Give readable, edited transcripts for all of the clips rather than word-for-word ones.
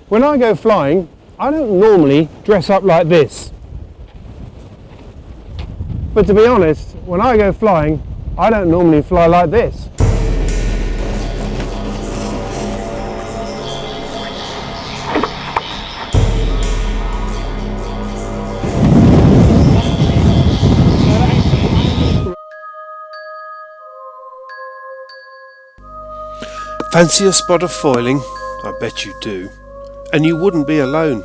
When I go flying, I don't normally dress up like this. But to be honest, when I go flying, I don't normally fly like this. Fancy a spot of foiling? I bet you do. And you wouldn't be alone.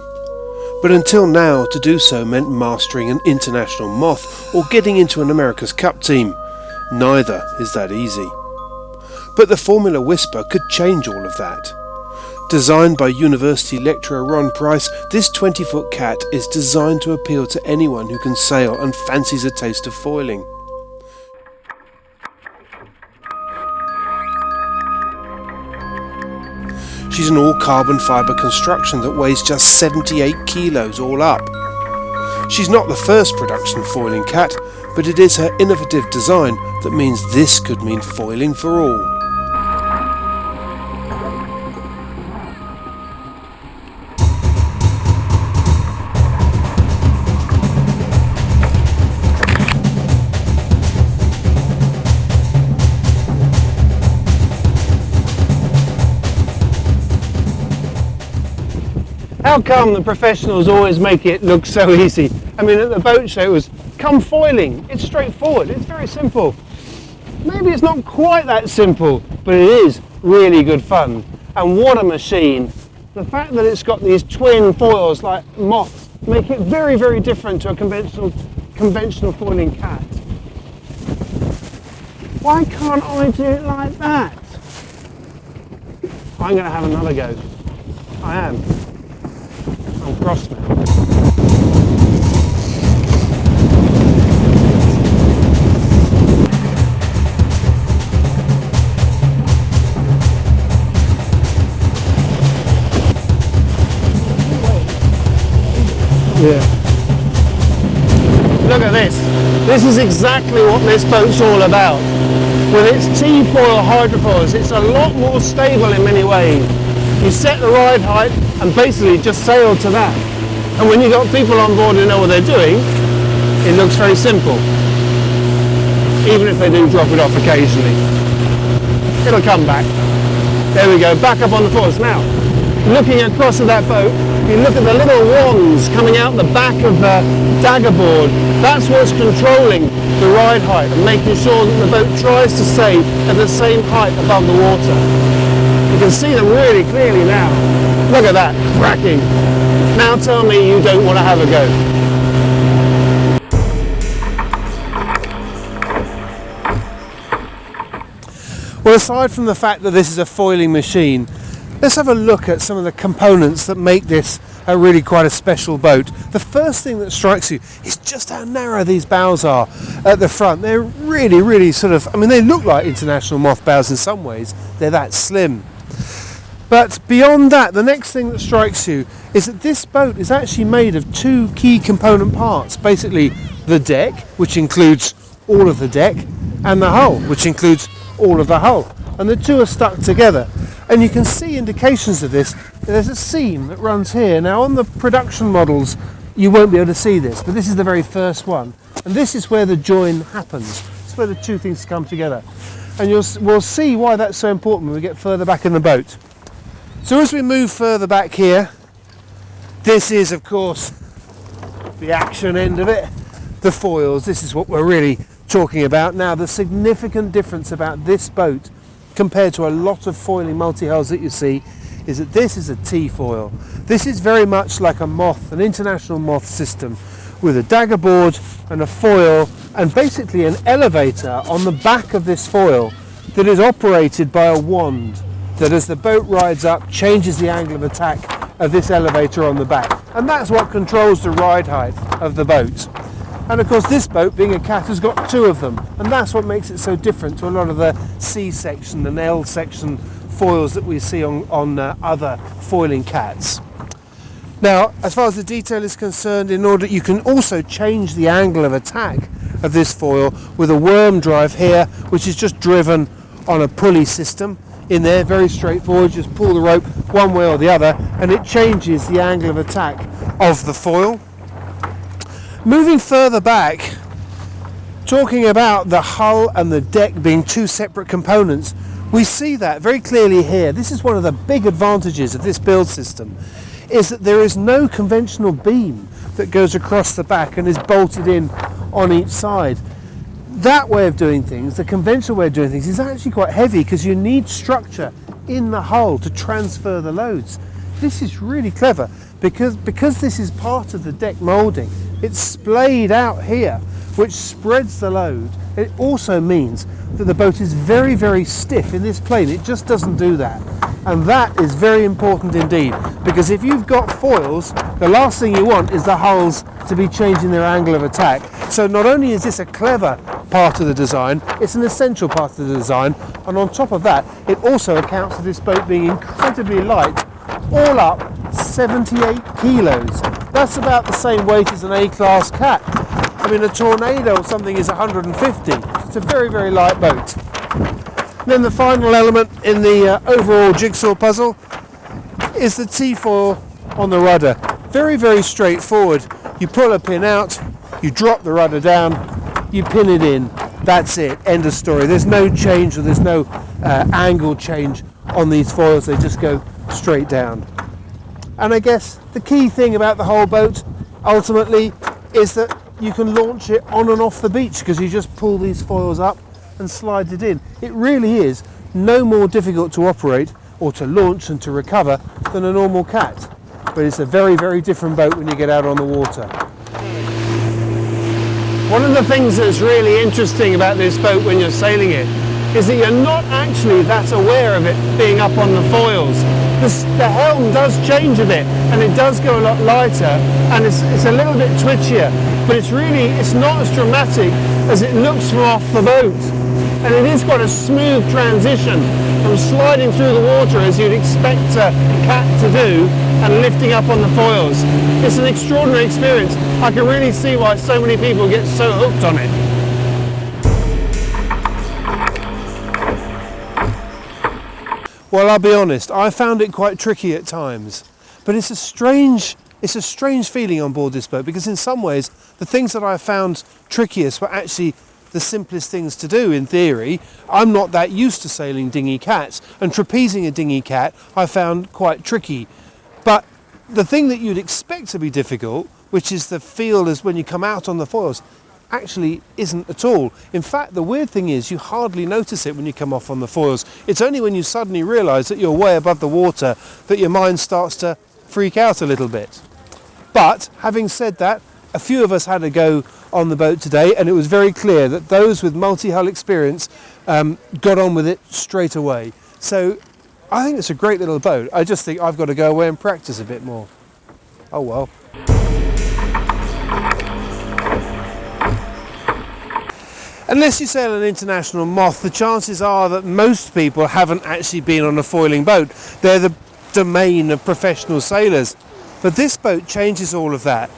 But until now, to do so meant mastering an international moth or getting into an America's Cup team. Neither is that easy. But the Formula Whisper could change all of that. Designed by university lecturer Ron Price, this 20-foot cat is designed to appeal to anyone who can sail and fancies a taste of foiling. She's an all-carbon fibre construction that weighs just 78 kilos all up. She's not the first production foiling cat, but it is her innovative design that means this could mean foiling for all. How come the professionals always make it look so easy? I mean, at the boat show it was, come foiling. It's straightforward, it's very simple. Maybe it's not quite that simple, but it is really good fun. And what a machine. The fact that it's got these twin foils like moths make it very, very different to a conventional foiling cat. Why can't I do it like that? I'm going to have another go. I am. I'm cross now. Yeah. Look at this. This is exactly what this boat's all about. With its T-foil hydrofoils, it's a lot more stable in many ways. You set the ride height and basically just sail to that. And when you've got people on board who know what they're doing, it looks very simple. Even if they do drop it off occasionally. It'll come back. There we go, back up on the foils. Now, looking across at that boat, you look at the little wands coming out the back of the dagger board. That's what's controlling the ride height and making sure that the boat tries to stay at the same height above the water. You can see them really clearly now. Look at that, cracking. Now tell me you don't want to have a go. Well, aside from the fact that this is a foiling machine, let's have a look at some of the components that make this a really quite a special boat. The first thing that strikes you is just how narrow these bows are at the front. They're really, really sort of, I mean, they look like international moth bows in some ways. They're that slim. But beyond that, the next thing that strikes you is that this boat is actually made of two key component parts. Basically, the deck, which includes all of the deck, and the hull, which includes all of the hull. And the two are stuck together. And you can see indications of this. There's a seam that runs here. Now on the production models you won't be able to see this, but this is the very first one. And this is where the join happens. It's where the two things come together. And we'll see why that's so important when we get further back in the boat. So as we move further back here, this is of course the action end of it, the foils. This is what we're really talking about. Now the significant difference about this boat compared to a lot of foiling multi-hulls that you see is that this is a T-foil. This is very much like a moth, an international moth system with a dagger board and a foil and basically an elevator on the back of this foil that is operated by a wand that as the boat rides up changes the angle of attack of this elevator on the back, and that's what controls the ride height of the boat. And of course this boat, being a cat, has got two of them, and that's what makes it so different to a lot of the C-section and L-section foils that we see on other foiling cats. Now, as far as the detail is concerned, you can also change the angle of attack of this foil with a worm drive here, which is just driven on a pulley system. in there, very straightforward. Just pull the rope one way or the other and it changes the angle of attack of the foil. Moving further back, talking about the hull and the deck being two separate components, we see that very clearly here. This is one of the big advantages of this build system, is that there is no conventional beam that goes across the back and is bolted in on each side. That way of doing things, the conventional way of doing things, is actually quite heavy because you need structure in the hull to transfer the loads. This is really clever because this is part of the deck moulding. It's splayed out here, which spreads the load. It also means that the boat is very, very stiff in this plane. It just doesn't do that. And that is very important indeed, because if you've got foils, the last thing you want is the hulls to be changing their angle of attack. So not only is this a clever part of the design, it's an essential part of the design, and on top of that, it also accounts for this boat being incredibly light, all up 78 kilos. That's about the same weight as an A-class cat. I mean, a Tornado or something is 150. It's a very, very light boat. Then the final element in the overall jigsaw puzzle is the T-foil on the rudder. Very, very straightforward. You pull a pin out, you drop the rudder down, you pin it in. That's it. End of story. There's no change or there's no angle change on these foils. They just go straight down. And I guess the key thing about the whole boat ultimately is that you can launch it on and off the beach because you just pull these foils up and slide it in. It really is no more difficult to operate or to launch and to recover than a normal cat. But it's a very, very different boat when you get out on the water. One of the things that's really interesting about this boat when you're sailing it is that you're not actually that aware of it being up on the foils. The helm does change a bit and it does go a lot lighter and it's a little bit twitchier, but it's not as dramatic as it looks from off the boat. And it is quite a smooth transition from sliding through the water as you'd expect a cat to do and lifting up on the foils. It's an extraordinary experience. I can really see why so many people get so hooked on it. Well, I'll be honest, I found it quite tricky at times, but it's a strange feeling on board this boat, because in some ways the things that I found trickiest were actually the simplest things to do in theory. I'm not that used to sailing dinghy cats, and trapezing a dinghy cat I found quite tricky. But the thing that you'd expect to be difficult, which is the feel as when you come out on the foils, actually isn't at all. In fact, the weird thing is you hardly notice it when you come off on the foils. It's only when you suddenly realise that you're way above the water that your mind starts to freak out a little bit. But having said that, a few of us had a go on the boat today, and it was very clear that those with multi-hull experience got on with it straight away. So I think it's a great little boat. I just think I've got to go away and practice a bit more. Oh well. Unless you sail an international moth, the chances are that most people haven't actually been on a foiling boat. They're the domain of professional sailors. But this boat changes all of that.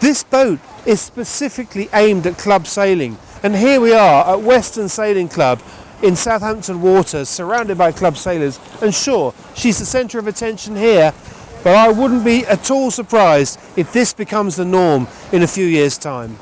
This boat is specifically aimed at club sailing. And here we are at Western Sailing Club in Southampton waters, surrounded by club sailors. And sure, she's the centre of attention here, but I wouldn't be at all surprised if this becomes the norm in a few years' time.